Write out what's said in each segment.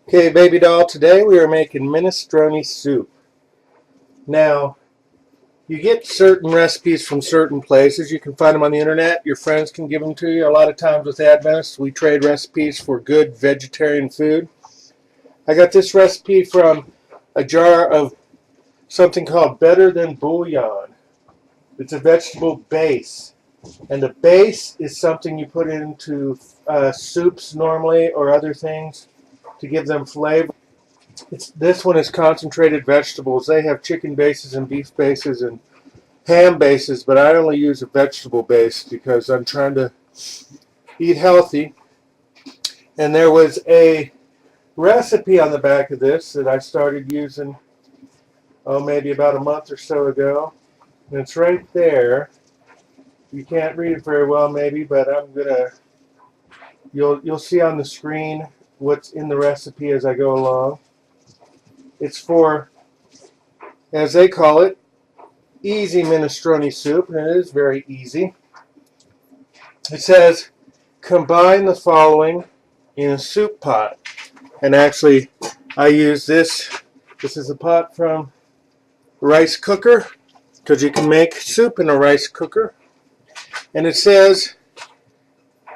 Okay, baby doll, today we are making minestrone soup. Now, you get certain recipes from certain places. You can find them on the internet. Your friends can give them to you. A lot of times with Adventists, we trade recipes for good vegetarian food. I got this recipe from a jar of something called Better Than Bouillon. It's a vegetable base. And the base is something you put into soups normally or other things to give them flavor. This one is concentrated vegetables. They have chicken bases and beef bases and ham bases, but I only use a vegetable base because I'm trying to eat healthy. And there was a recipe on the back of this that I started using, maybe about a month or so ago. And it's right there. You can't read it very well maybe, but you'll see on the screen what's in the recipe as I go along. It's for, as they call it, easy minestrone soup, and it is very easy. It says, combine the following in a soup pot. And actually, I use this. This is a pot from a rice cooker, because you can make soup in a rice cooker. And it says,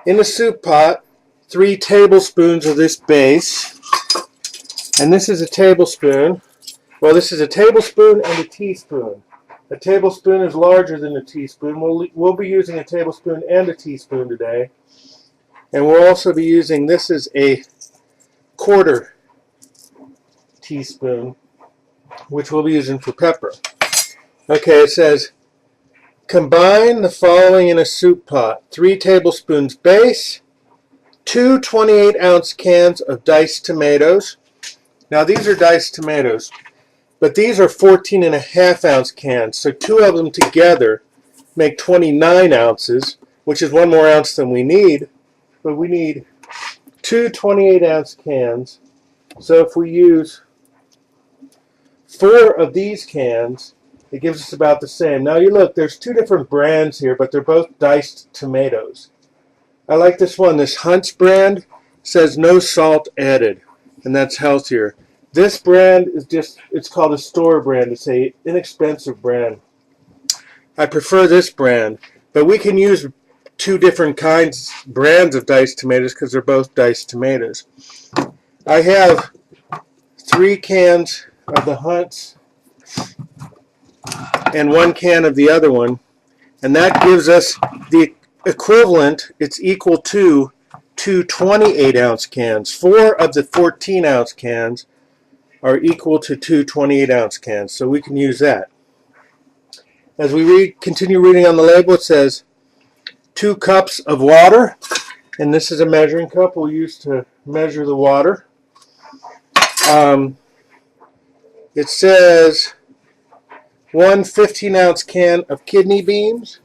in a soup pot, 3 tablespoons of this base. And this is a tablespoon. Well, this is a tablespoon and a teaspoon. A tablespoon is larger than a teaspoon. We'll be using a tablespoon and a teaspoon today. And we'll also be using, this is a 1/4 teaspoon, which we'll be using for pepper. Okay, it says, combine the following in a soup pot. 3 tablespoons base, 2 28-ounce cans of diced tomatoes. Now these are diced tomatoes, but these are 14.5-ounce cans, so 2 of them together make 29 ounces, which is 1 more ounce than we need, but we need 2 28-ounce cans. So if we use 4 of these cans, it gives us about the same. Now you look, there's 2 different brands here, but they're both diced tomatoes. I like this one. This Hunt's brand says no salt added, and that's healthier. This brand is it's called a store brand. It's an inexpensive brand. I prefer this brand, but we can use 2 different brands of diced tomatoes because they're both diced tomatoes. I have 3 cans of the Hunt's and 1 can of the other one, and that gives us the equivalent. It's equal to 2 28-ounce cans. 4 of the 14-ounce cans are equal to 2 28-ounce cans, so we can use that. As we continue reading on the label, it says 2 cups of water, and this is a measuring cup we'll use to measure the water. It says 1 15-ounce can of kidney beans.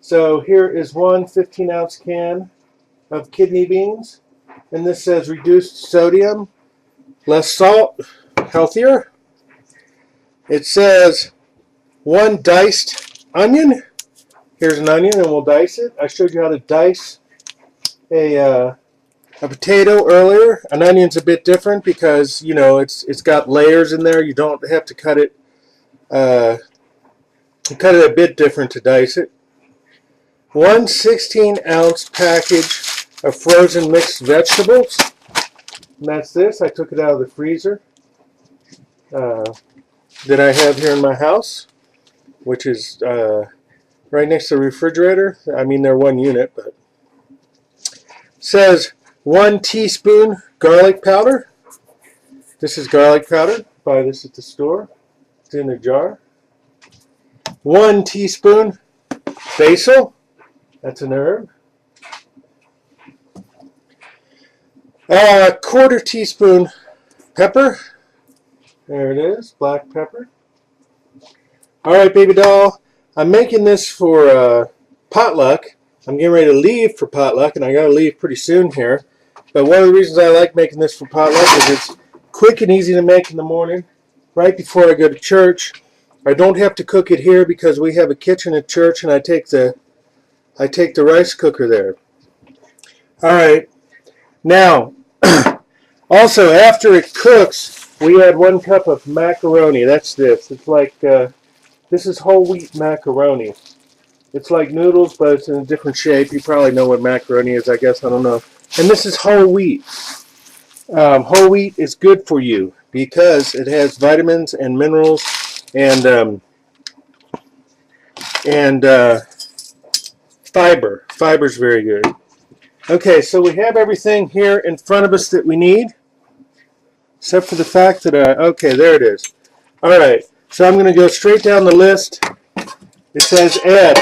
So here is 1 15-ounce can of kidney beans, and this says reduced sodium, less salt, healthier. It says 1 diced onion. Here's an onion, and we'll dice it. I showed you how to dice a potato earlier. An onion's a bit different because, you know, it's got layers in there. You don't have to cut it. You cut it a bit different to dice it. 1 16-ounce package of frozen mixed vegetables. And that's this. I took it out of the freezer that I have here in my house, which is right next to the refrigerator. I mean, they're 1 unit, but it says 1 teaspoon garlic powder. This is garlic powder. Buy this at the store. It's in a jar. 1 teaspoon basil. That's an herb. 1/4 teaspoon pepper. There it is, black pepper. Alright, baby doll, I'm making this for potluck. I'm getting ready to leave for potluck, and I gotta leave pretty soon here. But one of the reasons I like making this for potluck is it's quick and easy to make in the morning, right before I go to church. I don't have to cook it here because we have a kitchen at church, and I take the I take the rice cooker there. All right. Now, also after it cooks, we add 1 cup of macaroni. That's this. It's like this is whole wheat macaroni. It's like noodles, but it's in a different shape. You probably know what macaroni is, I guess. I don't know. And this is whole wheat. Whole wheat is good for you because it has vitamins and minerals and fiber. Fiber's very good. Okay, so we have everything here in front of us that we need, except for the fact that okay, there it is. All right, so I'm going to go straight down the list. It says add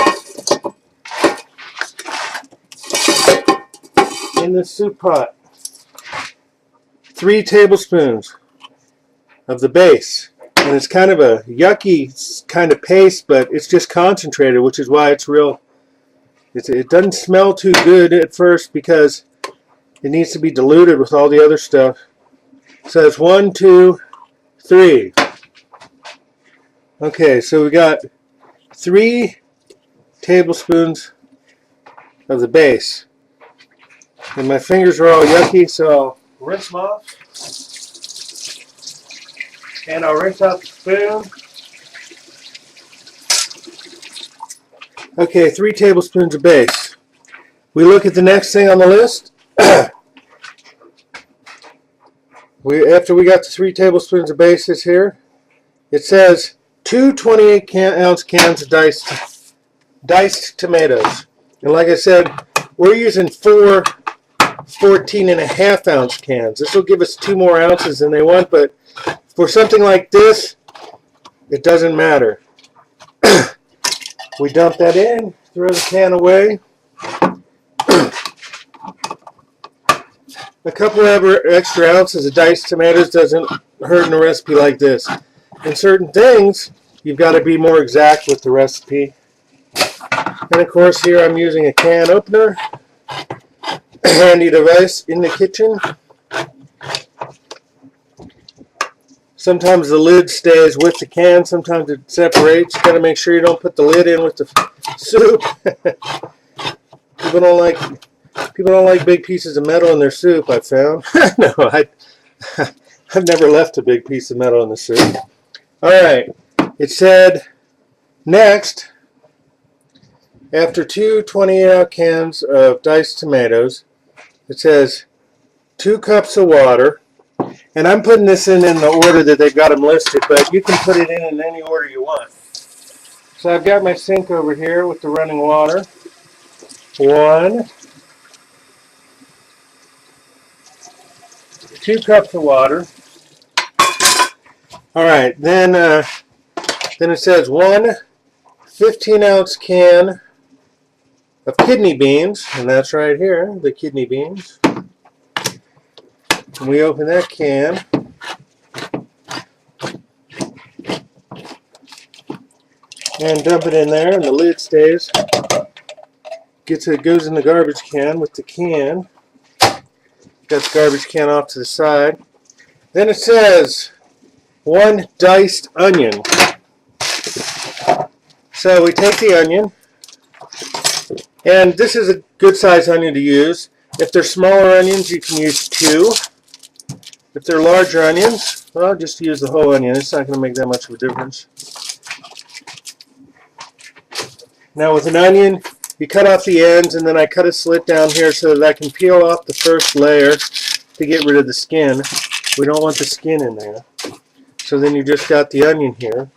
in the soup pot 3 tablespoons of the base. And it's kind of a yucky kind of paste, but it's just concentrated, which is why it's real. It doesn't smell too good at first because it needs to be diluted with all the other stuff. So it's 1, 2, 3. Okay, so we got 3 tablespoons of the base. And my fingers are all yucky, so I'll rinse them off. And I'll rinse out the spoon. Okay, 3 tablespoons of base. We look at the next thing on the list. After we got the 3 tablespoons of bases here, it says 2 28-ounce cans of diced tomatoes. And like I said, we're using 4 14.5-ounce cans. This will give us 2 more ounces than they want, but for something like this, it doesn't matter. We dump that in, throw the can away. A couple of extra ounces of diced tomatoes doesn't hurt in a recipe like this. In certain things, you've got to be more exact with the recipe. And of course here I'm using a can opener. Handy device in the kitchen. Sometimes the lid stays with the can, sometimes it separates. You gotta make sure you don't put the lid in with the soup. People don't like big pieces of metal in their soup, I've found. No, I've never left a big piece of metal in the soup. Alright, it said next, after 2 28-ounce cans of diced tomatoes, it says 2 cups of water. And I'm putting this in the order that they've got them listed, but you can put it in any order you want. So I've got my sink over here with the running water. 1, 2 cups of water. All right, then it says 1 15-ounce can of kidney beans, and that's right here, the kidney beans. And we open that can. And dump it in there, and the lid stays. Goes in the garbage can with the can. Got the garbage can off to the side. Then it says 1 diced onion. So we take the onion, and this is a good size onion to use. If they're smaller onions, you can use 2. If they're larger onions, well, just use the whole onion. It's not going to make that much of a difference. Now with an onion, you cut off the ends, and then I cut a slit down here so that I can peel off the first layer to get rid of the skin. We don't want the skin in there. So then you just got the onion here.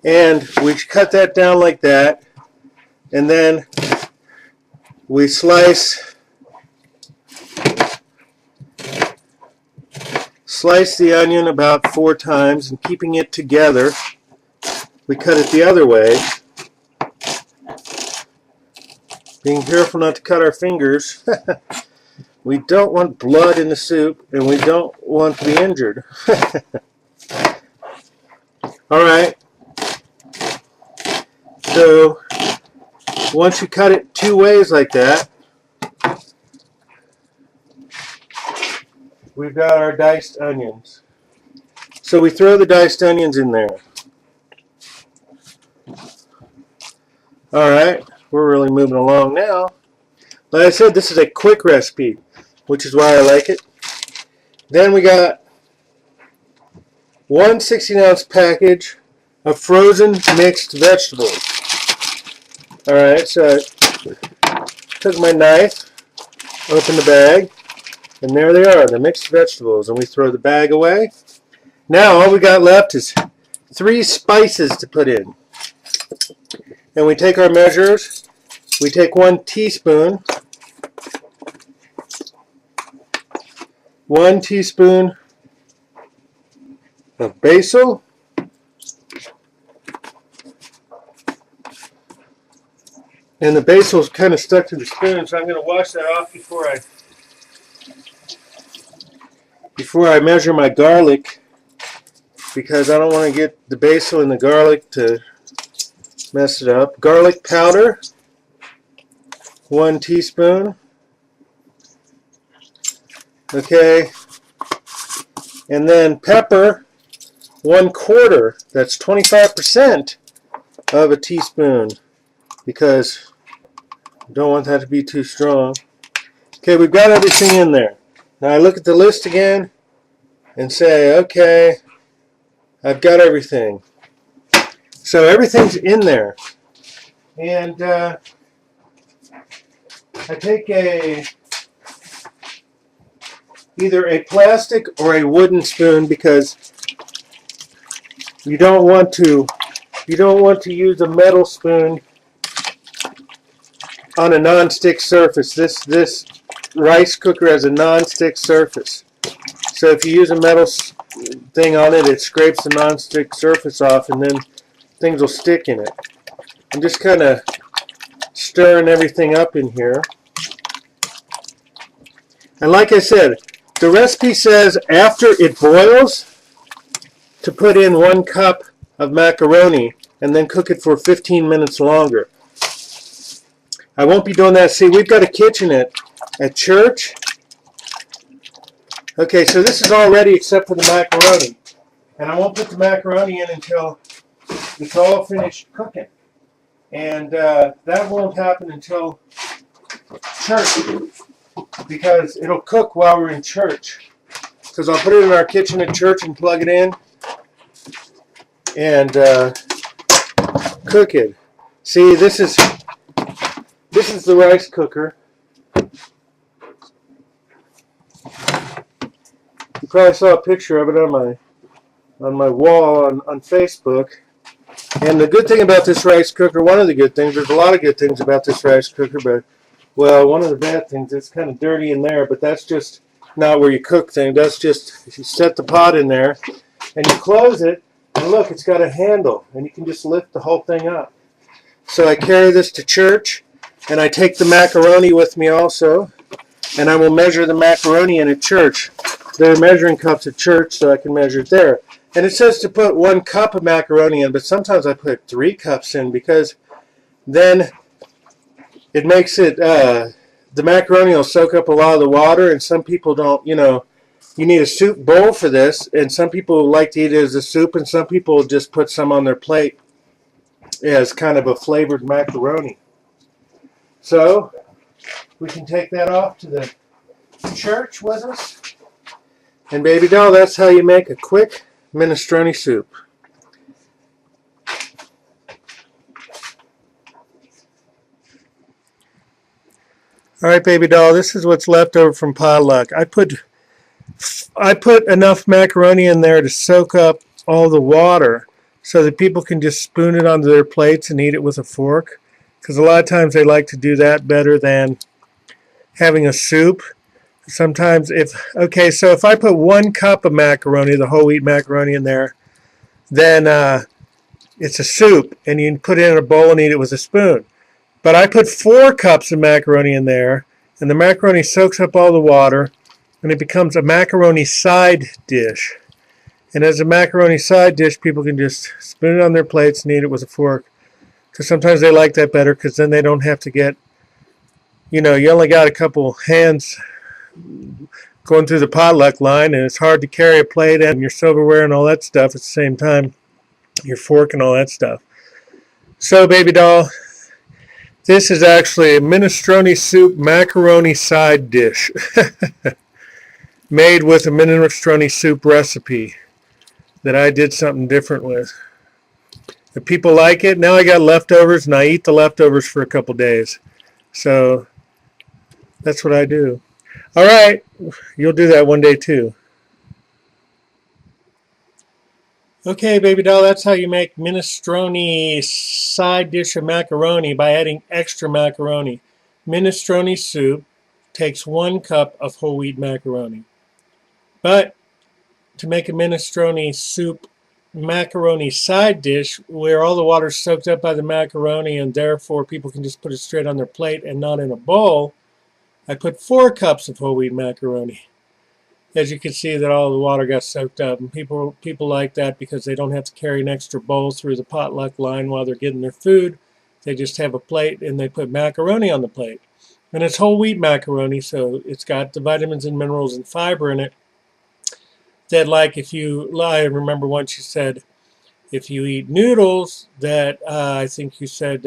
And we cut that down like that, and then we slice the onion about 4 times, and keeping it together, we cut it the other way. Being careful not to cut our fingers. We don't want blood in the soup, and we don't want to be injured. Alright. So, once you cut it 2 ways like that, we've got our diced onions. So we throw the diced onions in there. Alright, we're really moving along now. Like I said, this is a quick recipe, which is why I like it. Then we got one 16-ounce package of frozen mixed vegetables. Alright, so I took my knife, opened the bag, and there they are, the mixed vegetables. And we throw the bag away. Now all we got left is 3 spices to put in. And we take our measures. We take 1 teaspoon. 1 teaspoon of basil. And the basil is kind of stuck to the spoon, so I'm going to wash that off before I measure my garlic, because I don't want to get the basil and the garlic to mess it up. Garlic powder, 1 teaspoon. Okay. And then pepper, 1/4. That's 25% of a teaspoon, because I don't want that to be too strong. Okay, we've got everything in there. Now I look at the list again and say, okay, I've got everything. So everything's in there. And I take either a plastic or a wooden spoon, because you don't want to use a metal spoon on a non-stick surface. This rice cooker has a non-stick surface. So if you use a metal thing on it, it scrapes the non-stick surface off, and then things will stick in it. I'm just kind of stirring everything up in here. And like I said, the recipe says after it boils to put in 1 cup of macaroni and then cook it for 15 minutes longer. I won't be doing that. See, we've got a kitchen at church. Okay, so this is all ready except for the macaroni. And I won't put the macaroni in until it's all finished cooking. And that won't happen until church, because it'll cook while we're in church. Because I'll put it in our kitchen at church and plug it in and cook it. See, this is the rice cooker. You probably saw a picture of it on my wall on Facebook. And the good thing about this rice cooker, one of the good things, there's a lot of good things about this rice cooker, but, well, one of the bad things, it's kind of dirty in there, but that's just not where you cook things. That's just, you set the pot in there, and you close it, and look, it's got a handle, and you can just lift the whole thing up. So I carry this to church, and I take the macaroni with me also, and I will measure the macaroni in at church. There are measuring cups at church, so I can measure it there. And it says to put 1 cup of macaroni in, but sometimes I put 3 cups in, because then it makes it, the macaroni will soak up a lot of the water, and some people don't, you need a soup bowl for this, and some people like to eat it as a soup, and some people just put some on their plate as kind of a flavored macaroni. So we can take that off to the church with us. And Babydoll, that's how you make a quick minestrone soup. Alright, Babydoll, this is what's left over from potluck. I put enough macaroni in there to soak up all the water so that people can just spoon it onto their plates and eat it with a fork. Because a lot of times they like to do that better than having a soup. Sometimes so if I put 1 cup of macaroni, the whole wheat macaroni in there, then it's a soup, and you can put it in a bowl and eat it with a spoon. But I put 4 cups of macaroni in there, and the macaroni soaks up all the water, and it becomes a macaroni side dish. And as a macaroni side dish, people can just spoon it on their plates and eat it with a fork. Because sometimes they like that better, because then they don't have to get, you only got a couple hands going through the potluck line, and it's hard to carry a plate and your silverware and all that stuff at the same time, your fork and all that stuff. So, Babydoll, This is actually a minestrone soup macaroni side dish made with a minestrone soup recipe that I did something different with. If people like it, now I got leftovers and I eat the leftovers for a couple days. So that's what I do. All right, you'll do that one day too. Okay, baby doll, that's how you make minestrone side dish of macaroni by adding extra macaroni. Minestrone soup takes 1 cup of whole wheat macaroni. But to make a minestrone soup macaroni side dish where all the water is soaked up by the macaroni and therefore people can just put it straight on their plate and not in a bowl, I put 4 cups of whole wheat macaroni. As you can see that all the water got soaked up, and people like that because they don't have to carry an extra bowl through the potluck line while they're getting their food. They just have a plate and they put macaroni on the plate. And it's whole wheat macaroni, so it's got the vitamins and minerals and fiber in it that, like, I remember once you said if you eat noodles that I think you said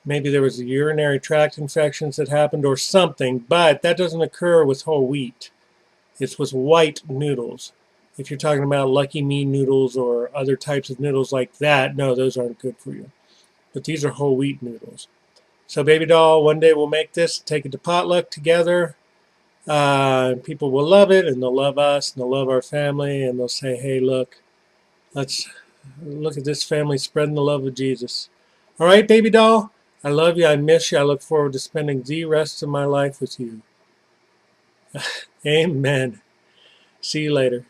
maybe there was a urinary tract infections that happened or something, but that doesn't occur with whole wheat. It's with white noodles. If you're talking about Lucky Me noodles or other types of noodles like that, no, those aren't good for you. But these are whole wheat noodles. So baby doll, one day we'll make this, take it to potluck together. People will love it, and they'll love us, and they'll love our family, and they'll say, hey, look at this family spreading the love of Jesus. All right, baby doll, I love you, I miss you, I look forward to spending the rest of my life with you. Amen. See you later.